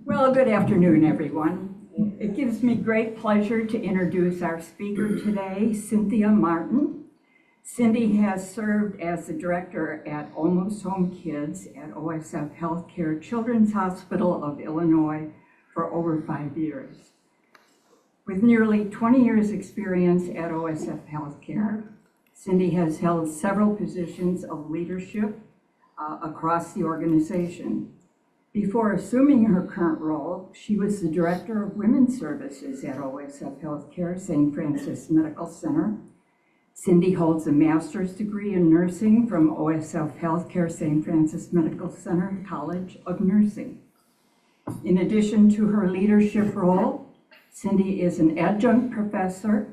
Well, good afternoon, everyone. It gives me great pleasure to introduce our speaker today, Cynthia Martin. Cindy has served as the director at Almost Home Kids at OSF Healthcare Children's Hospital of Illinois for over 5 years. With nearly 20 years experience at OSF Healthcare, Cindy has held several positions of leadership across the organization. Before assuming her current role, she was the Director of Women's Services at OSF Healthcare St. Francis Medical Center. Cindy holds a master's degree in nursing from OSF Healthcare St. Francis Medical Center College of Nursing. In addition to her leadership role, Cindy is an adjunct professor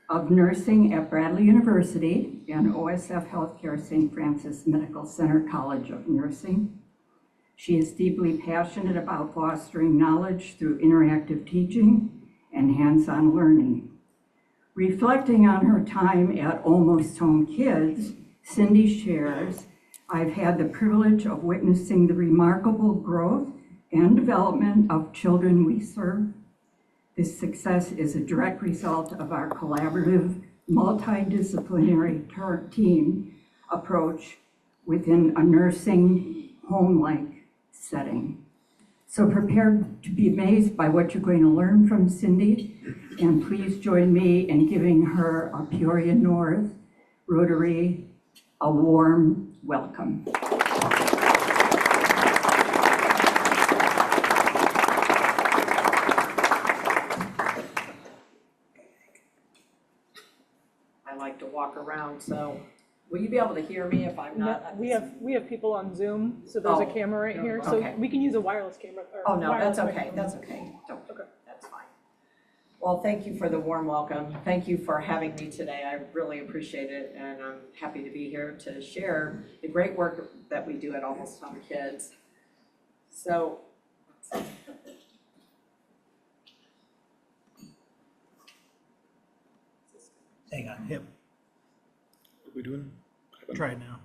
of nursing at Bradley University and OSF Healthcare St. Francis Medical Center College of Nursing. She is deeply passionate about fostering knowledge through interactive teaching and hands-on learning. Reflecting on her time at Almost Home Kids, Cindy shares, "I've had the privilege of witnessing the remarkable growth and development of children we serve. This success is a direct result of our collaborative, multidisciplinary team approach within a nursing home-like setting." So prepare to be amazed by what you're going to learn from Cindy, and please join me in giving her a Peoria-North Rotary a warm welcome. I like to walk around, so will you be able to hear me if I'm not? We have people on Zoom, so there's a camera right here, so okay. we can use a wireless camera. Oh, no, that's okay, that's okay. Okay. That's fine. Well, thank you for the warm welcome. Thank you for having me today. I really appreciate it, and I'm happy to be here to share the great work that we do at Almost Home Kids. So, hang on, hip. What are we doing? Try it now.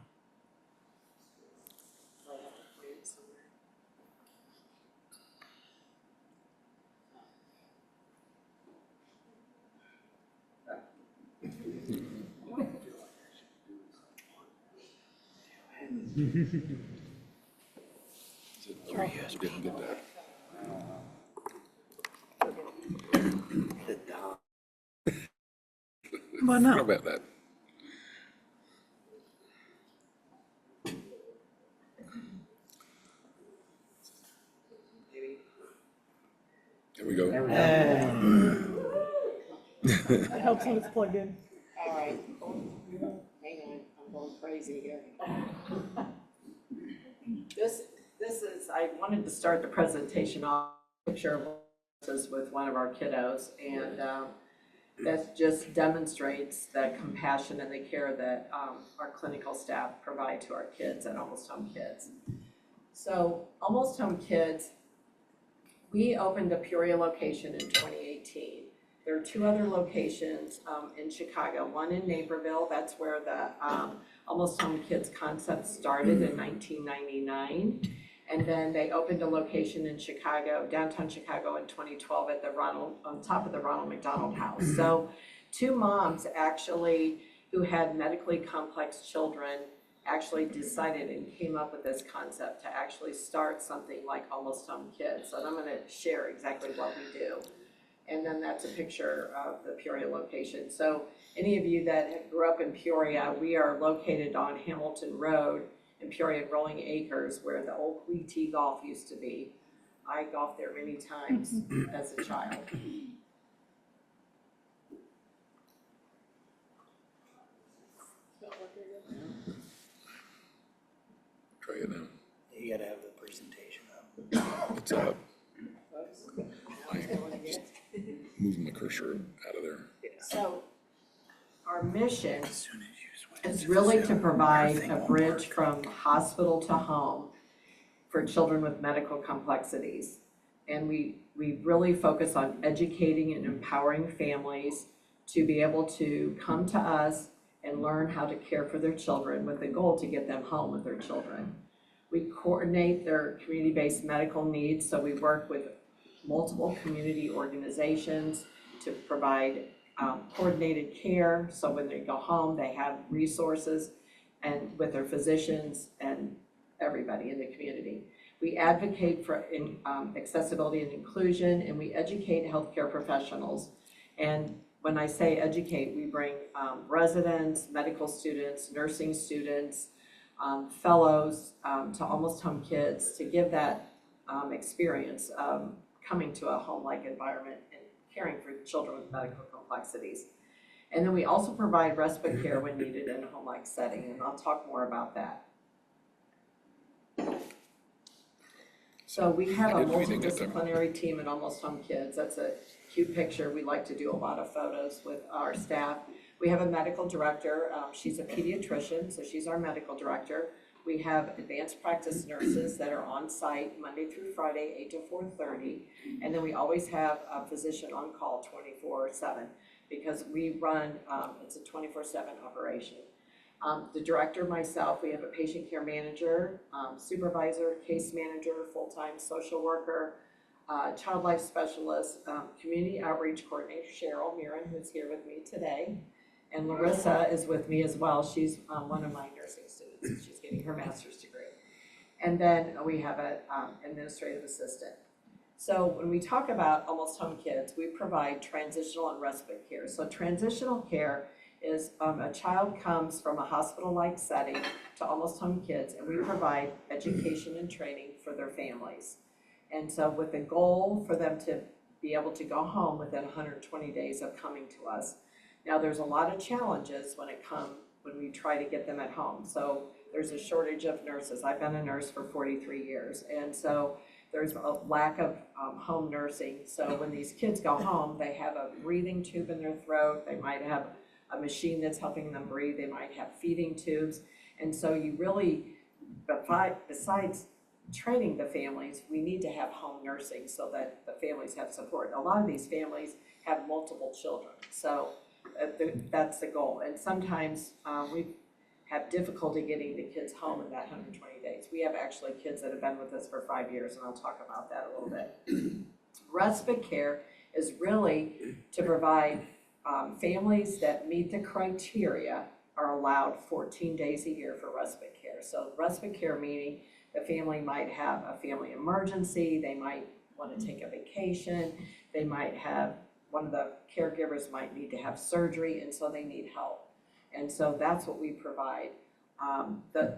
Sorry, yes, we didn't get that. Come on now. How about that? There we go. It helps when it's plugged in. all right. Hang on, I'm going crazy here. This is, I wanted to start the presentation off with a picture of us with one of our kiddos, and that just demonstrates the compassion and the care that our clinical staff provide to our kids at Almost Home Kids. So Almost Home Kids, we opened a Peoria location in 2018. There are 2 other locations in Chicago, one in Naperville, that's where the Almost Home Kids concept started in 1999. And then they opened a location in Chicago, downtown Chicago in 2012 at on top of the Ronald McDonald House. So 2 moms actually who had medically complex children actually decided and came up with this concept to actually start something like Almost Home Kids. So I'm gonna share exactly what we do. And then that's a picture of the Peoria location. So any of you that grew up in Peoria, we are located on Hamilton Road in Peoria Rolling Acres, where the old Quee Golf used to be. I golfed there many times as a child. Try it now. You gotta have the presentation up. It's up. I'm just moving the cursor out of there. So our mission is really to provide a bridge from hospital to home for children with medical complexities. And we really focus on educating and empowering families to be able to come to us and learn how to care for their children with the goal to get them home with their children. We coordinate their community-based medical needs, so we work with multiple community organizations to provide coordinated care, so when they go home, they have resources and with their physicians and everybody in the community. We advocate for accessibility and inclusion, and we educate healthcare professionals. And when I say educate, we bring residents, medical students, nursing students, fellows to Almost Home Kids to give that experience of coming to a home-like environment and caring for children with medical complexities. And then we also provide respite care when needed in a home-like setting, and I'll talk more about that. So we have a multidisciplinary team at Almost Home Kids. That's a cute picture. We like to do a lot of photos with our staff. We have a medical director. She's a pediatrician, so she's our medical director. We have advanced practice nurses that are on site Monday through Friday, 8 to 4:30. And then we always have a physician on call 24/7 because we run, it's a 24/7 operation. The director, myself, we have a patient care manager, supervisor, case manager, full-time social worker, child life specialist, community outreach coordinator, Cheryl Mirren, who's here with me today. And Larissa is with me as well. She's one of my nursing students. She's getting her master's degree. And then we have an administrative assistant. So when we talk about Almost Home Kids, we provide transitional and respite care. So transitional care is a child comes from a hospital-like setting to Almost Home Kids, and we provide education and training for their families. And so with the goal for them to be able to go home within 120 days of coming to us. Now, there's a lot of challenges when we try to get them at home. So there's a shortage of nurses. I've been a nurse for 43 years, and so there's a lack of home nursing. So when these kids go home, they have a breathing tube in their throat. They might have a machine that's helping them breathe. They might have feeding tubes. And so you really, besides training the families, we need to have home nursing so that the families have support. A lot of these families have multiple children. So that's the goal. And sometimes we have difficulty getting the kids home in that 120 days. We have actually kids that have been with us for 5 years, and I'll talk about that a little bit. Respite care is really to provide families that meet the criteria are allowed 14 days a year for respite care. So respite care meaning the family might have a family emergency, they might want to take a vacation, they might have, one of the caregivers might need to have surgery, and so they need help. And so that's what we provide.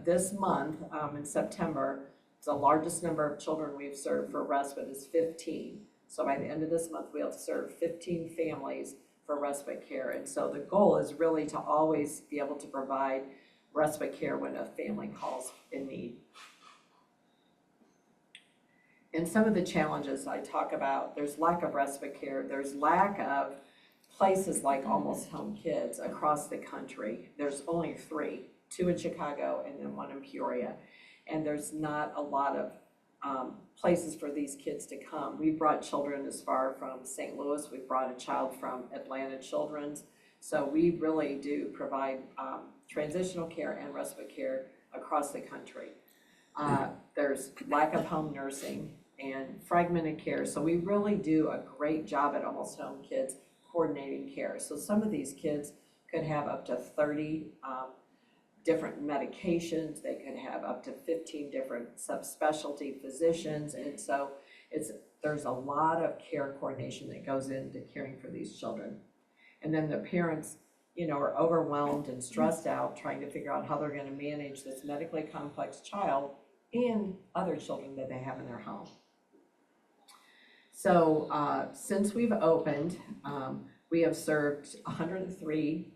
This month, in September, the largest number of children we've served for respite is 15. So by the end of this month, we'll serve 15 families for respite care. And so the goal is really to always be able to provide respite care when a family calls in need. And some of the challenges I talk about, there's lack of respite care, there's lack of places like Almost Home Kids across the country. There's only 3, 2 in Chicago and then 1 in Peoria. And there's not a lot of places for these kids to come. We brought children as far from St. Louis. We brought a child from Atlanta Children's. So we really do provide transitional care and respite care across the country. There's lack of home nursing and fragmented care. So we really do a great job at Almost Home Kids coordinating care. So some of these kids could have up to 30 different medications. They could have up to 15 different subspecialty physicians. And so there's a lot of care coordination that goes into caring for these children. And then the parents, are overwhelmed and stressed out trying to figure out how they're going to manage this medically complex child and other children that they have in their home. So since we've opened, we have served 103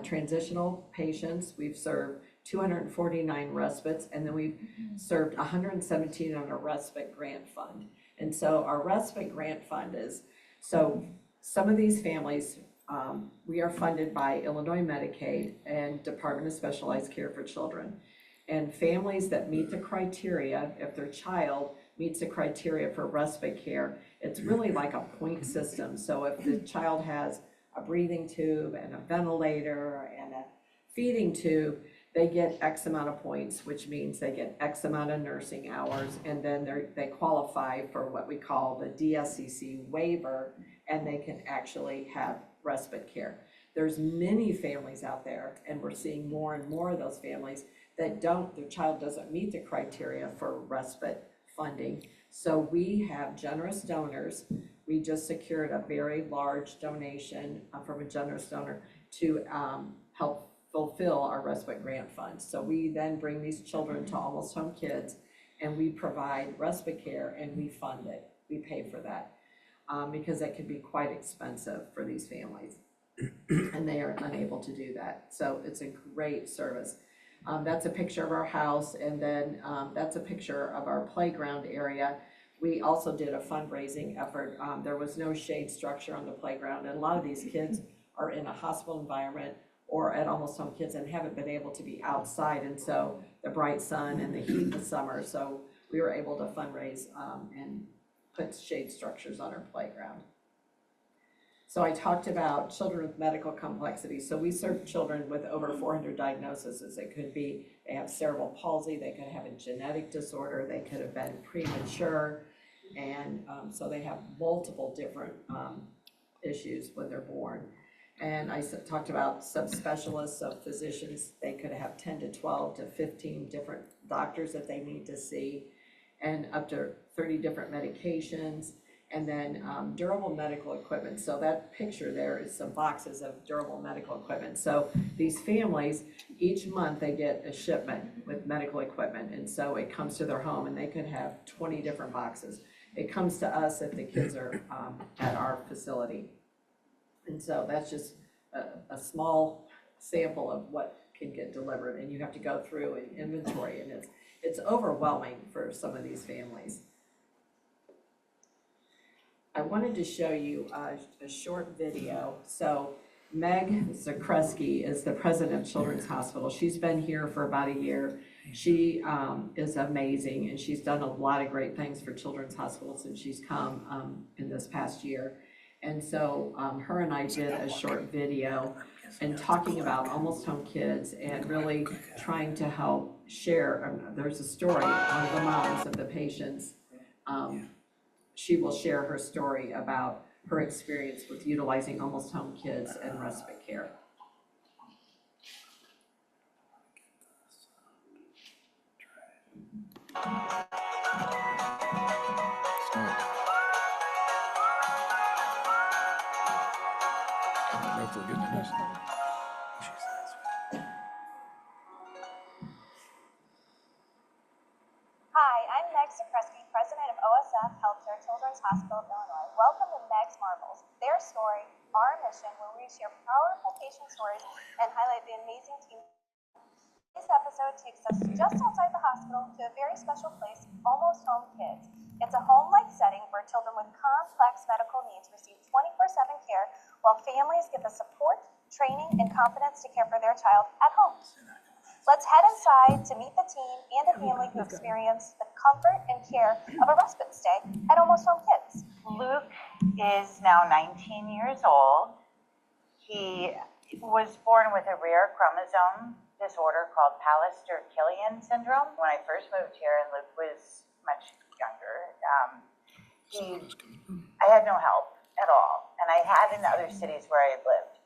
transitional patients. We've served 249 respites, and then we've served 117 on a respite grant fund. And so our respite grant fund is, so some of these families, we are funded by Illinois Medicaid and Department of Specialized Care for Children. And families that meet the criteria, if their child meets the criteria for respite care, it's really like a point system. So if the child has a breathing tube and a ventilator and a feeding tube, they get X amount of points, which means they get X amount of nursing hours, and then they qualify for what we call the DSCC waiver, and they can actually have respite care. There's many families out there, and we're seeing more and more of those families that their child doesn't meet the criteria for respite funding. So we have generous donors. We just secured a very large donation from a generous donor to help fulfill our respite grant funds. So we then bring these children to Almost Home Kids, and we provide respite care, and we fund it. We pay for that because that can be quite expensive for these families, and they are unable to do that. So it's a great service. That's a picture of our house, and then that's a picture of our playground area. We also did a fundraising effort. There was no shade structure on the playground, and a lot of these kids are in a hospital environment or at Almost Home Kids and haven't been able to be outside, and so the bright sun and the heat in the summer, so we were able to fundraise and put shade structures on our playground. So I talked about children with medical complexities. So we serve children with over 400 diagnoses. It could be they have cerebral palsy, they could have a genetic disorder, they could have been premature, and so they have multiple different issues when they're born. And I talked about subspecialists of physicians. They could have 10 to 12 to 15 different doctors that they need to see, and up to 30 different medications. And then durable medical equipment. So that picture there is some boxes of durable medical equipment. So these families, each month they get a shipment with medical equipment. And so it comes to their home, and they could have 20 different boxes. It comes to us if the kids are at our facility. And so that's just a small sample of what can get delivered. And you have to go through an inventory, and it's overwhelming for some of these families. I wanted to show you a short video. So Meg Zakreski is the president of Children's Hospital. She's been here for about a year. She is amazing, and she's done a lot of great things for Children's Hospital since she's come in this past year. And so her and I did a short video and talking about Almost Home Kids and really trying to help share. There's a story of the moms of the patients. She will share her story about her experience with utilizing Almost Home Kids and respite care. I don't know if we're getting this. Hi, I'm Meg Zakreski, president of OSF Children's Hospital of Illinois. Welcome to Meg's Marvels, their story, our mission, where we share powerful patient stories and highlight the amazing team. This episode takes us just outside the hospital to a very special place, Almost Home Kids. It's a home-like setting where children with complex medical needs receive 24/7 care, while families get the support, training, and confidence to care for their child at home. Let's head inside to meet the team and a family who experience the comfort and care of a respite stay at Almost Home Kids. Luke is now 19 years old. He was born with a rare chromosome disorder called Pallister-Killian syndrome. When I first moved here, and Luke was much younger, I had no help at all, and I had in other cities where I had lived.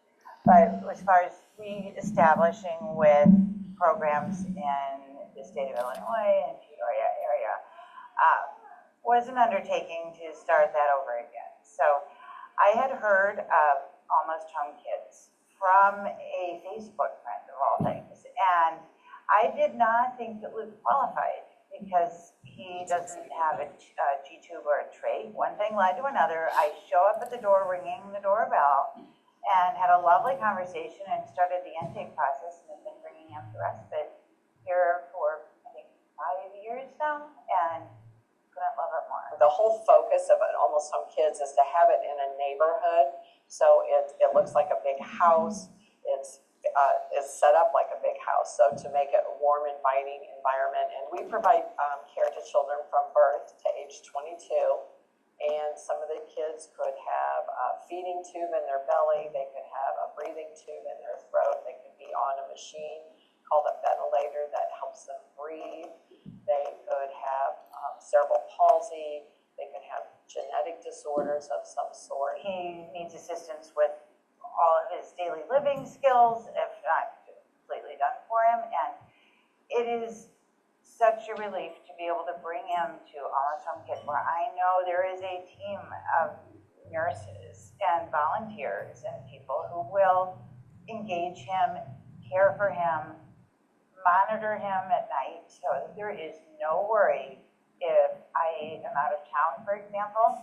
But as far as re-establishing with programs in the state of Illinois and Peoria area, was an undertaking to start that over again. So I had heard of Almost Home Kids from a Facebook friend of all things, and I did not think that Luke qualified because he doesn't have a G-tube or a trait. One thing led to another. I show up at the door ringing the doorbell and had a lovely conversation and started the intake process, and have been bringing him to respite here for, I think, 5 years now, and couldn't love it more. The whole focus of an Almost Home Kids is to have it in a neighborhood, so it looks like a big house. It's set up like a big house, so to make it a warm, inviting environment. And we provide care to children from birth to age 22. And some of the kids could have a feeding tube in their belly, they could have a breathing tube in their throat, they could be on a machine called a ventilator. cerebral palsy, they could have genetic disorders of some sort. He needs assistance with all of his daily living skills, if not completely done for him. And it is such a relief to be able to bring him to Almost Home Kids, where I know there is a team of nurses and volunteers and people who will engage him, care for him, monitor him at night, so that there is no worry if I am out of town, for example,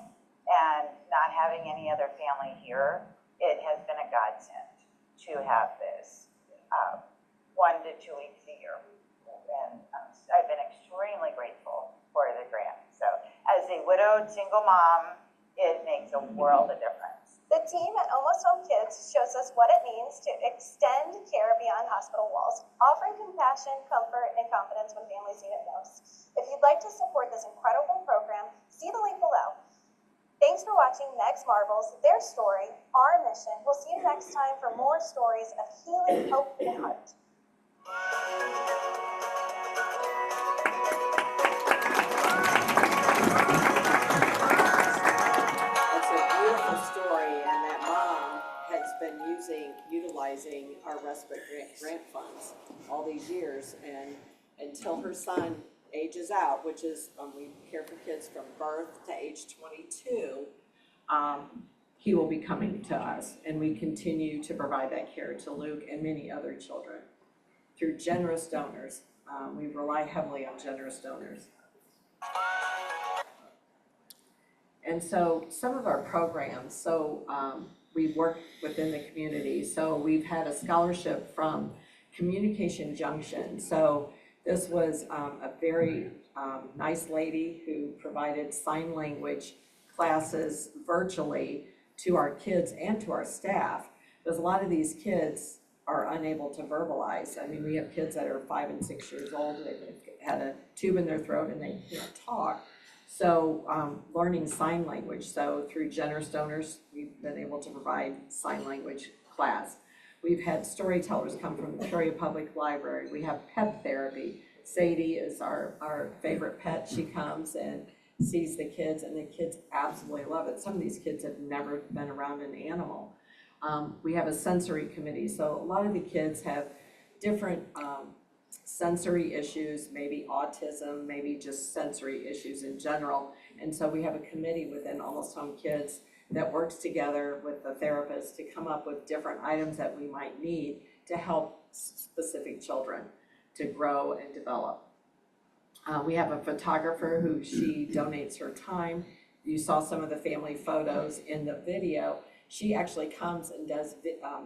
and not having any other family here. It has been a godsend to have this 1 to 2 weeks a year. And I've been extremely grateful for the grant. So as a widowed single mom, it makes a world of difference. The team at Almost Home Kids shows us what it means to extend care beyond hospital walls, offering compassion, comfort, and confidence when families need it most. If you'd like to support this incredible program, see the link below. Thanks for watching Meg's Marvels, their story, our mission. We'll see you next time for more stories of healing, hope, and heart. It's a beautiful story, and that mom has been utilizing our respite grant funds all these years, and until her son ages out, which is, we care for kids from birth to age 22, he will be coming to us, and we continue to provide that care to Luke and many other children through generous donors. We rely heavily on generous donors. And so some of our programs, we work within the community. So we've had a scholarship from Communication Junction. So this was a very nice lady who provided sign language classes virtually to our kids and to our staff, because a lot of these kids are unable to verbalize. I mean, we have kids that are 5 and 6 years old, they've had a tube in their throat and they can't talk. So learning sign language. So through generous donors, we've been able to provide sign language class. We've had storytellers come from the Peoria Public Library. We have pet therapy. Sadie is our favorite pet. She comes and sees the kids, and the kids absolutely love it. Some of these kids have never been around an animal. We have a sensory committee. So a lot of the kids have different sensory issues, maybe autism, maybe just sensory issues in general. And so we have a committee within Almost Home Kids that works together with the therapist to come up with different items that we might need to help specific children to grow and develop. We have a photographer who she donates her time. You saw some of the family photos in the video. She actually comes and does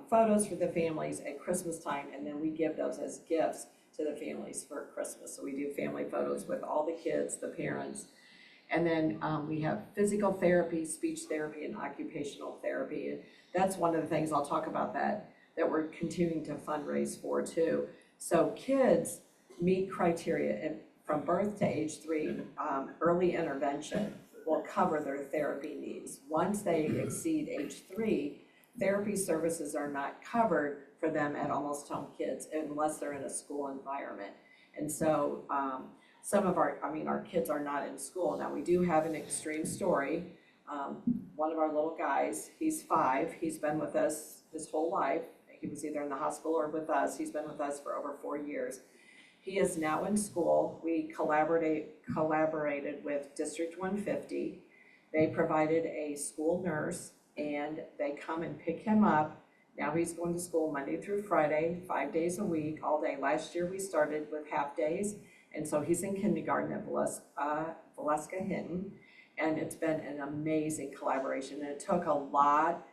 photos for the families at Christmas time, and then we give those as gifts to the families for Christmas. So we do family photos with all the kids, the parents. And then we have physical therapy, speech therapy, and occupational therapy. And that's one of the things I'll talk about that we're continuing to fundraise for too. So kids meet criteria, and from birth to age 3, early intervention will cover their therapy needs. Once they exceed age 3, therapy services are not covered for them at Almost Home Kids unless they're in a school environment. And so some of our kids are not in school. Now we do have an extreme story. One of our little guys, he's 5, he's been with us his whole life. He was either in the hospital or with us. He's been with us for over 4 years. He is now in school. We collaborated with District 150. They provided a school nurse, and they come and pick him up. Now he's going to school Monday through Friday, 5 days a week, all day. Last year we started with half days, and so he's in kindergarten at Valeska Hinton, and it's been an amazing collaboration. And it took a lot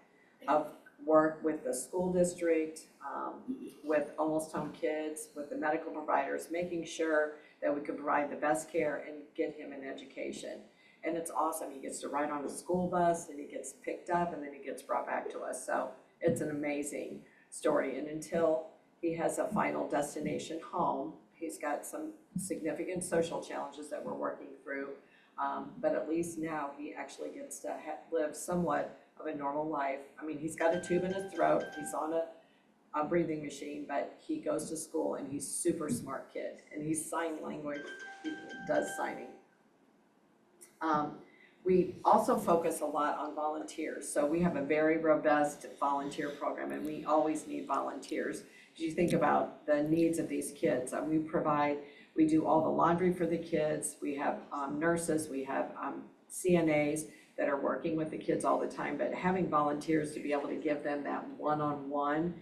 of work with the school district, with Almost Home Kids, with the medical providers, making sure that we could provide the best care and get him an education. And it's awesome. He gets to ride on a school bus, and he gets picked up, and then he gets brought back to us. So it's an amazing story. And until he has a final destination home, he's got some significant social challenges that we're working through. But at least now he actually gets to live somewhat of a normal life. I mean, he's got a tube in his throat, he's on a breathing machine, but he goes to school, and he's super smart kid, and he's sign language, he does signing. We also focus a lot on volunteers. So we have a very robust volunteer program, and we always need volunteers. As you think about the needs of these kids, we do all the laundry for the kids. We have nurses, we have CNAs that are working with the kids all the time, but having volunteers to be able to give them that one-on-one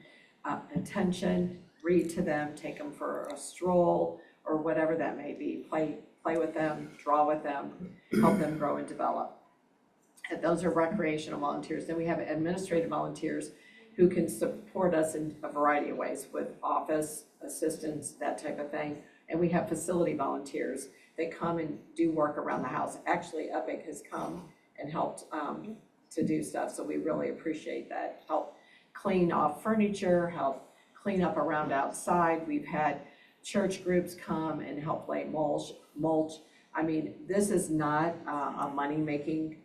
attention, read to them, take them for a stroll, or whatever that may be, play with them, draw with them, help them grow and develop. And those are recreational volunteers. Then we have administrative volunteers who can support us in a variety of ways with office assistants, that type of thing. And we have facility volunteers that come and do work around the house. Actually, Epic has come and helped to do stuff, so we really appreciate that. Help clean off furniture, help clean up around outside. We've had church groups come and help lay mulch. I mean, this is not a money-making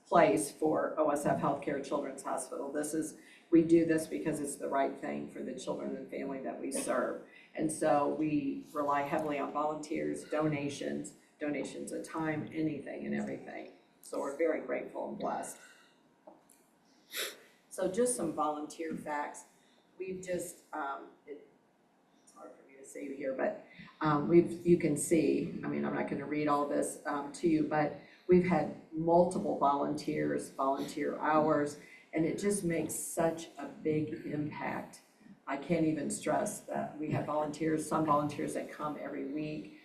place for OSF Healthcare Children's Hospital. We do this because it's the right thing for the children and family that we serve. And so we rely heavily on volunteers, donations of time, anything and everything. So we're very grateful and blessed. So just some volunteer facts. We've just, it's hard for me to say here, but you can see, I mean, I'm not going to read all this to you, but we've had multiple volunteers, volunteer hours, and it just makes such a big impact. I can't even stress that we have volunteers, some volunteers that come every week.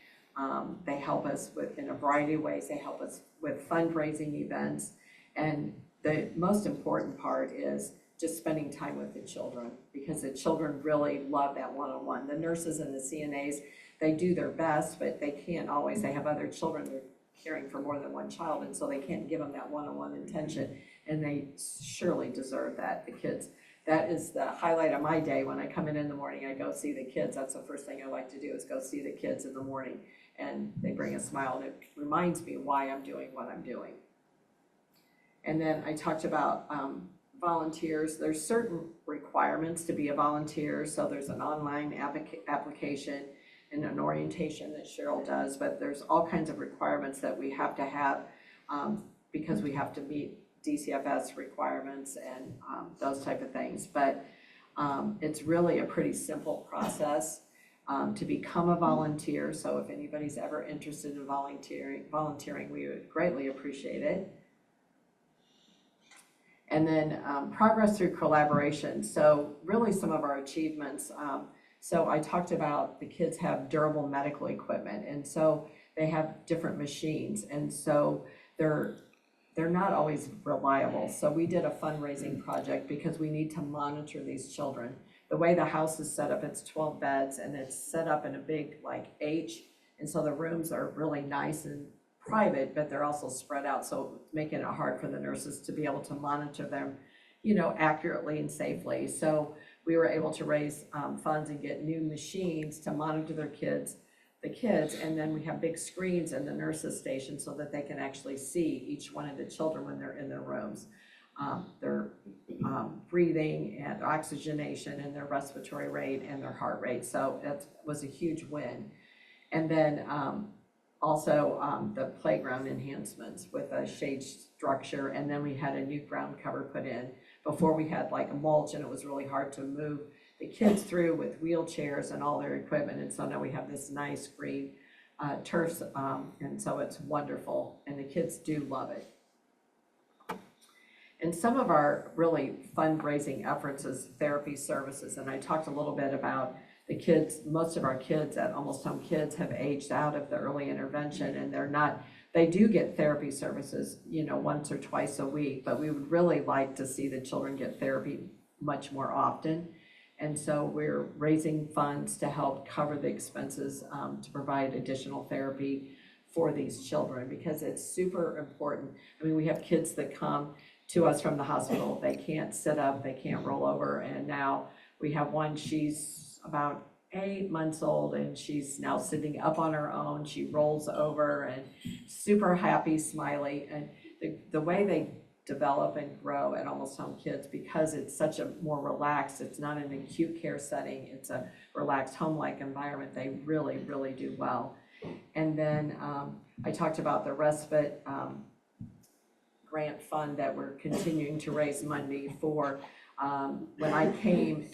They help us in a variety of ways. They help us with fundraising events. And the most important part is just spending time with the children, because the children really love that one-on-one. The nurses and the CNAs, they do their best, but they can't always. They have other children they're caring for more than one child, and so they can't give them that one-on-one attention, and they surely deserve that. The kids, that is the highlight of my day. When I come in the morning, I go see the kids. That's the first thing I like to do, is go see the kids in the morning, and they bring a smile, and it reminds me why I'm doing what I'm doing. And then I talked about volunteers. There's certain requirements to be a volunteer. So there's an online application and an orientation that Cheryl does, but there's all kinds of requirements that we have to have because we have to meet DCFS requirements and those type of things. But it's really a pretty simple process to become a volunteer. So if anybody's ever interested in volunteering, we would greatly appreciate it. And then progress through collaboration. So really some of our achievements. So I talked about the kids have durable medical equipment, and so they have different machines, and so they're not always reliable. So we did a fundraising project because we need to monitor these children. The way the house is set up, it's 12 beds, and it's set up in a big like H, and so the rooms are really nice and private, but they're also spread out, so making it hard for the nurses to be able to monitor them, accurately and safely. So we were able to raise funds and get new machines to monitor the kids, and then we have big screens in the nurses' station so that they can actually see each one of the children when they're in their rooms, their breathing and oxygenation and their respiratory rate and their heart rate. So that was a huge win. And then also the playground enhancements with a shade structure, and then we had a new ground cover put in. Before we had like a mulch, and it was really hard to move the kids through with wheelchairs and all their equipment, and so now we have this nice green turf, and so it's wonderful, and the kids do love it. And some of our really fundraising efforts is therapy services, and I talked a little bit about the kids. Most of our kids at Almost Home Kids have aged out of the early intervention, and they do get therapy services, once or twice a week, but we would really like to see the children get therapy much more often. And so we're raising funds to help cover the expenses to provide additional therapy for these children, because it's super important. I mean, we have kids that come to us from the hospital. They can't sit up, they can't roll over, and now we have one, she's about 8 months old, and she's now sitting up on her own. She rolls over and super happy, smiley. And the way they develop and grow at Almost Home Kids, because it's such a more relaxed, it's not an acute care setting, it's a relaxed home-like environment, they really, really do well. And then I talked about the respite grant fund that we're continuing to raise money for. When I came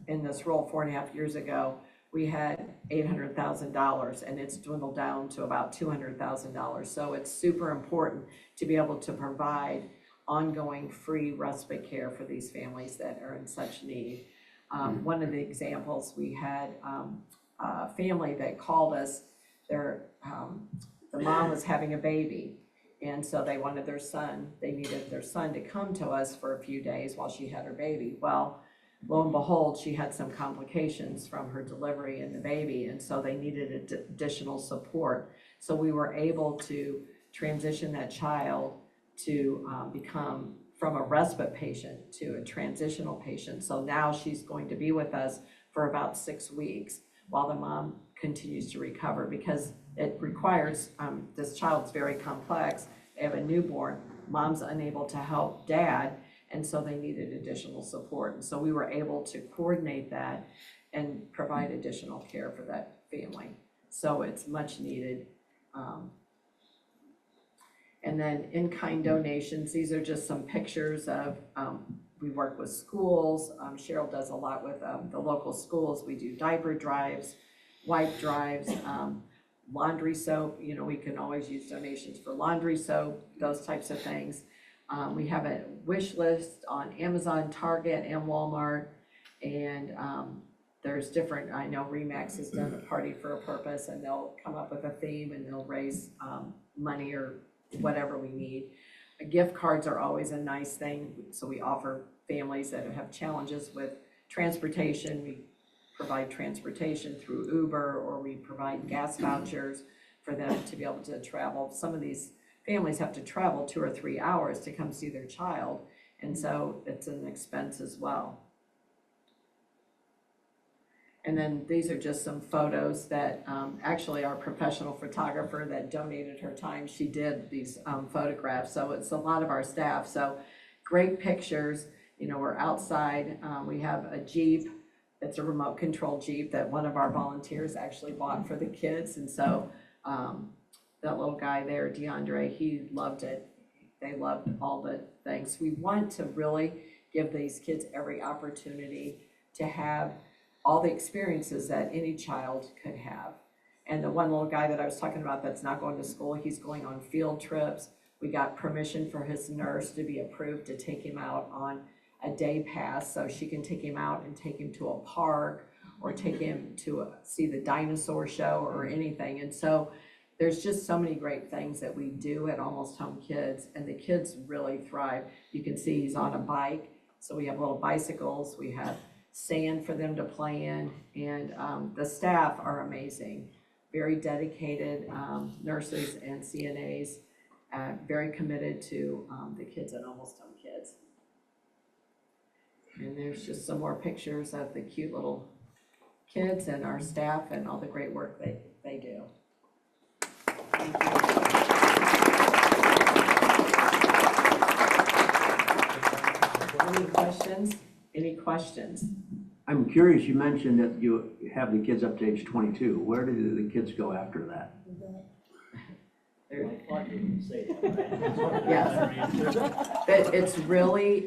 in this role 4.5 years ago, we had $800,000 and it's dwindled down to about $200,000. So it's super important to be able to provide ongoing free respite care for these families that are in such need. One of the examples, we had a family that called us, the mom was having a baby, and so they wanted they needed their son to come to us for a few days while she had her baby. Well, lo and behold, she had some complications from her delivery and the baby, and so they needed additional support. So we were able to transition that child to become from a respite patient to a transitional patient. So now she's going to be with us for about 6 weeks while the mom continues to recover, because it requires, this child's very complex. They have a newborn, mom's unable to help dad, and so they needed additional support. And so we were able to coordinate that and provide additional care for that family. So it's much needed. And then in-kind donations, these are just some pictures of, we work with schools. Cheryl does a lot with the local schools. We do diaper drives, wipe drives, laundry soap. You know, we can always use donations for laundry soap, those types of things. We have a wish list on Amazon, Target, and Walmart. And there's different, I know Remax has done a party for a purpose, and they'll come up with a theme and they'll raise money or whatever we need. Gift cards are always a nice thing. So we offer families that have challenges with transportation. We provide transportation through Uber, or we provide gas vouchers for them to be able to travel. Some of these families have to travel 2 or 3 hours to come see their child, and so it's an expense as well. And then these are just some photos that actually our professional photographer that donated her time, she did these photographs. So it's a lot of our staff. So great pictures. You know, we're outside. We have a Jeep. It's a remote control Jeep that one of our volunteers actually bought for the kids. And so that little guy there, DeAndre, he loved it. They loved all the things. We want to really give these kids every opportunity to have all the experiences that any child could have. And the one little guy that I was talking about that's not going to school, he's going on field trips. We got permission for his nurse to be approved to take him out on a day pass, so she can take him out and take him to a park or take him to see the dinosaur show or anything. And so there's just so many great things that we do at Almost Home Kids, and the kids really thrive. You can see he's on a bike, so we have little bicycles, we have sand for them to play in, and the staff are amazing, very dedicated nurses and CNAs, very committed to the kids at Almost Home Kids. And there's just some more pictures of the cute little kids and our staff and all the great work they do. Thank you. Any questions? Any questions? I'm curious, you mentioned that you have the kids up to age 22. Where do the kids go after that? Yes. It's really,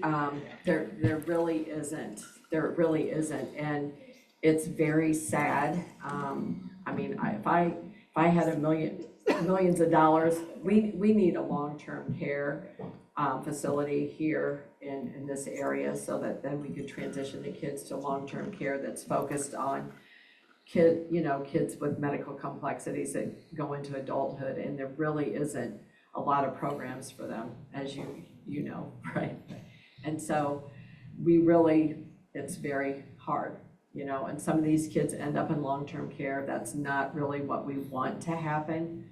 there really isn't. There really isn't. And it's very sad. I mean, if I had millions of dollars, we need a long-term care facility here in this area, so that then we could transition the kids to long-term care that's focused on kids with medical complexities that go into adulthood, and there really isn't a lot of programs for them, as you know, right? And so it's very hard, and some of these kids end up in long-term care. That's not really what we want to happen.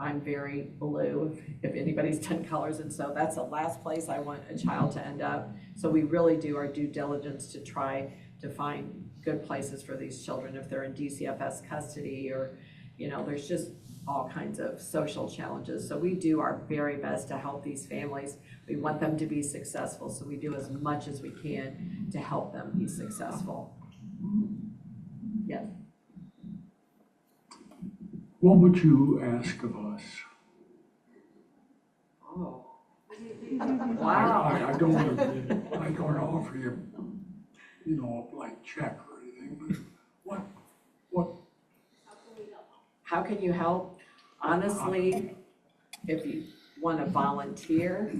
I'm very blue, if anybody's done colors, and so that's the last place I want a child to end up. So we really do our due diligence to try to find good places for these children if they're in DCFS custody, or there's just all kinds of social challenges. So we do our very best to help these families. We want them to be successful, so we do as much as we can to help them be successful. Yes. What would you ask of us? Oh. I don't want to offer you, a blank check or anything, but what, How can you help? Honestly, if you want to volunteer,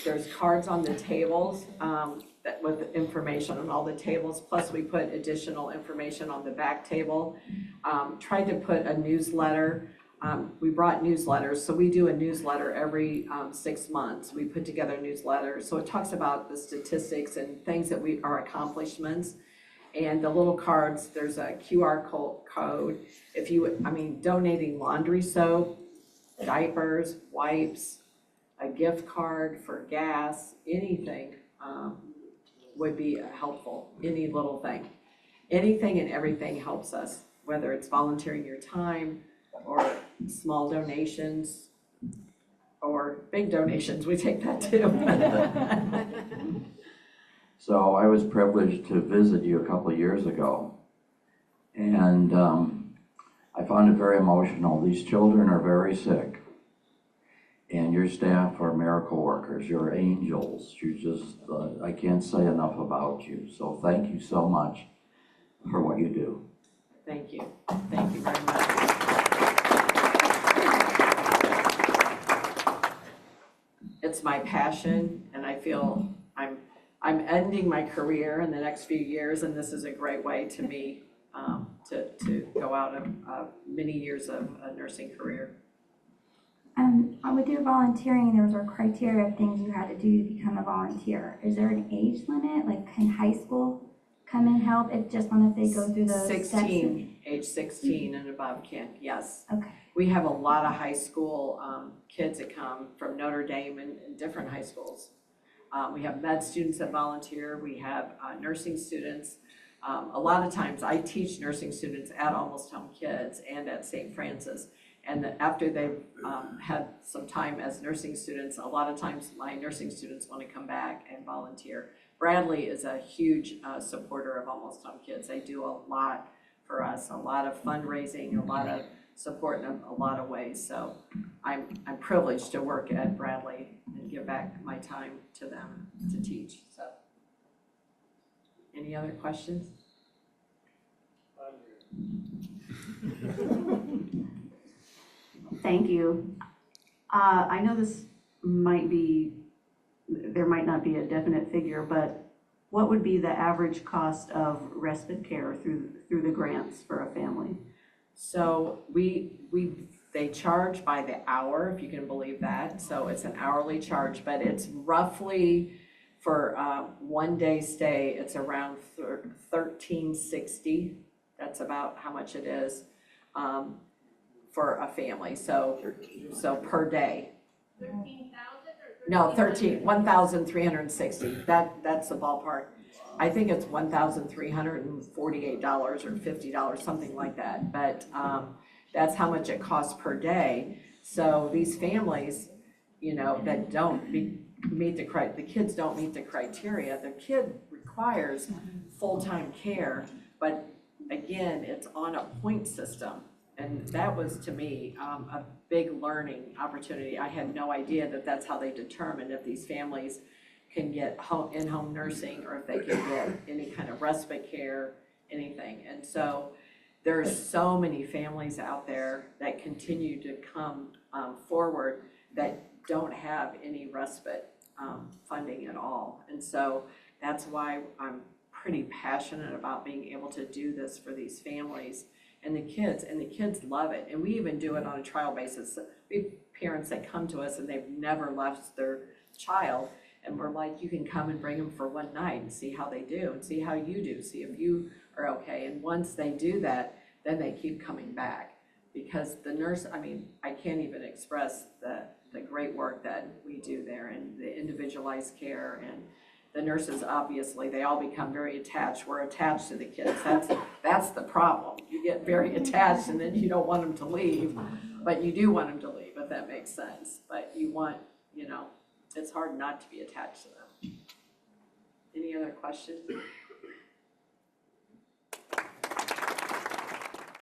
there's cards on the tables that with information on all the tables, plus we put additional information on the back table. Tried to put a newsletter. We brought newsletters, so we do a newsletter every 6 months. We put together newsletters, so it talks about the statistics and things that our accomplishments. And the little cards, there's a QR code. If you, donating laundry soap, diapers, wipes, a gift card for gas, anything would be helpful, any little thing. Anything and everything helps us, whether it's volunteering your time or small donations or big donations, we take that too. So I was privileged to visit you a couple of years ago, and I found it very emotional. These children are very sick, and your staff are miracle workers. You're angels. You just, I can't say enough about you. So thank you so much for what you do. Thank you. Thank you very much. It's my passion, and I feel I'm ending my career in the next few years, and this is a great way to me to go out of many years of a nursing career. With your volunteering, there was a criteria of things you had to do to become a volunteer. Is there an age limit? Like, can high school come and help if they go through the 16, age 16 and above can, yes. Okay. We have a lot of high school kids that come from Notre Dame and different high schools. We have med students that volunteer. We have nursing students. A lot of times I teach nursing students at Almost Home Kids and at St. Francis. And after they've had some time as nursing students, a lot of times my nursing students want to come back and volunteer. Bradley is a huge supporter of Almost Home Kids. They do a lot for us, a lot of fundraising, a lot of support in a lot of ways. So I'm privileged to work at Bradley and give back my time to them to teach. So, any other questions? Thank you. I know this there might not be a definite figure, but what would be the average cost of respite care through the grants for a family? So they charge by the hour, if you can believe that. So it's an hourly charge, but it's roughly for 1 day stay, it's around $13.60. That's about how much it is for a family. So per day. 13,000 or 1,360. That's the ballpark. I think it's $1,348 or $50, something like that. But that's how much it costs per day. So these families, that don't meet the kids don't meet the criteria. The kid requires full-time care, but again, it's on a point system. And that was, to me, a big learning opportunity. I had no idea that that's how they determine if these families can get in-home nursing or if they can get any kind of respite care, anything. And so there's so many families out there that continue to come forward that don't have any respite funding at all. And so that's why I'm pretty passionate about being able to do this for these families and the kids love it. And we even do it on a trial basis. We have parents that come to us and they've never left their child, and we're like, you can come and bring them for one night and see how they do and see how you do, see if you are okay. And once they do that, then they keep coming back, because the nurse, I can't even express the great work that we do there and the individualized care. And the nurses, obviously, they all become very attached. We're attached to the kids. That's the problem. You get very attached and then you don't want them to leave, but you do want them to leave, if that makes sense. But you want, it's hard not to be attached to them. Any other questions?